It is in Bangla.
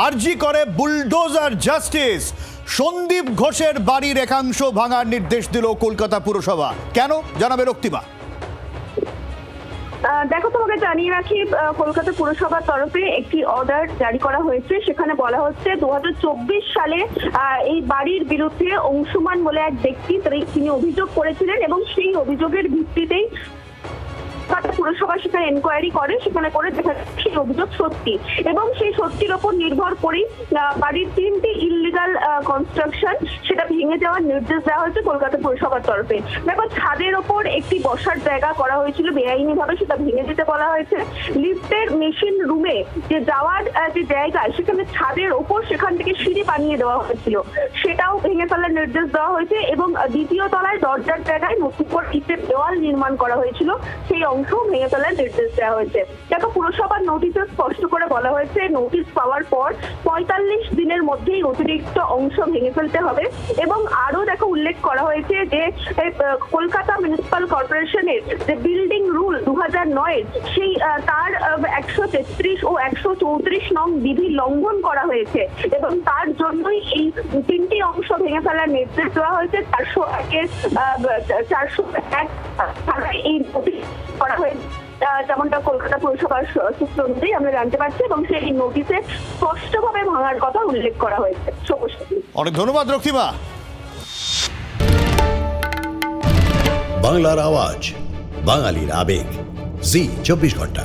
আরজি করে বুলডোজার জাস্টিস। সন্দীপ ঘোষের বাড়ির একাংশ ভাঙার নির্দেশ দিল কলকাতা পুরসভা। কেন জানাবে রক্তিমা। দেখো, তোমাকে জানিয়ে রাখি, কলকাতা পুরসভার তরফে একটি অর্ডার জারি করা হয়েছে। সেখানে বলা হচ্ছে 2024 সালে এই বাড়ির বিরুদ্ধে অংশুমান বলে এক ব্যক্তি তিনি অভিযোগ করেছিলেন এবং সেই অভিযোগের ভিত্তিতেই পুরসভা সেখানে এনকোয়ারি করে, সেখানে করে দেখা যাচ্ছে সেই অভিযোগ সত্যি এবং সেই সত্যির ওপর নির্ভর করেই বাড়ির 3টি ইললিগাল কনস্ট্রাকশন সেটা ভেঙে যাওয়ার নির্দেশ দেওয়া হয়েছে কলকাতা পুরসভার তরফে। দেখো, ছাদের ওপর একটি বসার জায়গা করা হয়েছিল বেআইনি ভাবে, সেটা ভেঙে দিতে বলা হয়েছে। লিফটের মেশিন রুমে যে যাওয়ার যে জায়গা, সেখানে ছাদের ওপর সেখান থেকে সিঁড়ি বানিয়ে দেওয়া হয়েছিল, সেটাও ভেঙে ফেলার নির্দেশ দেওয়া হয়েছে এবং দ্বিতীয় তলায় দরজার জায়গায় নতুন করে ইটের দেওয়াল নির্মাণ করা হয়েছিল, সেই অংশ ভেঙে ফেলার নির্দেশ দেওয়া হয়েছে। দেখো, পুরসভার নোটিশে স্পষ্ট করে বলা হয়েছে নোটিশ পাওয়ার পর 45 দিনের মধ্যেই অতিরিক্ত অংশ ভেঙে ফেলতে হবে এবং আরো দেখো উল্লেখ করা হয়েছে যে কলকাতা মিউনিসিপাল কর্পোরেশনের যে বিল্ডিং রুল 2009 সেই তার 133 ও 134 নং বিধি লঙ্ঘন করা হয়েছে এবং তার জন্যই এই 3টি অংশ ভেঙে ফেলার নির্দেশ দেওয়া হয়েছে। 401 এই নোটিশ করা হয়েছে, যেমনটা কলকাতা পুরসভার সূত্র অনুযায়ী আমরা জানতে পারছি এবং সেই নোটিশে স্পষ্টভাবে ভাঙার কথা উল্লেখ করা হয়েছে। অনেক ধন্যবাদ রক্তিমা। বাংলার আওয়াজ, বাঙালির আবেগ, জি 24 ঘন্টা।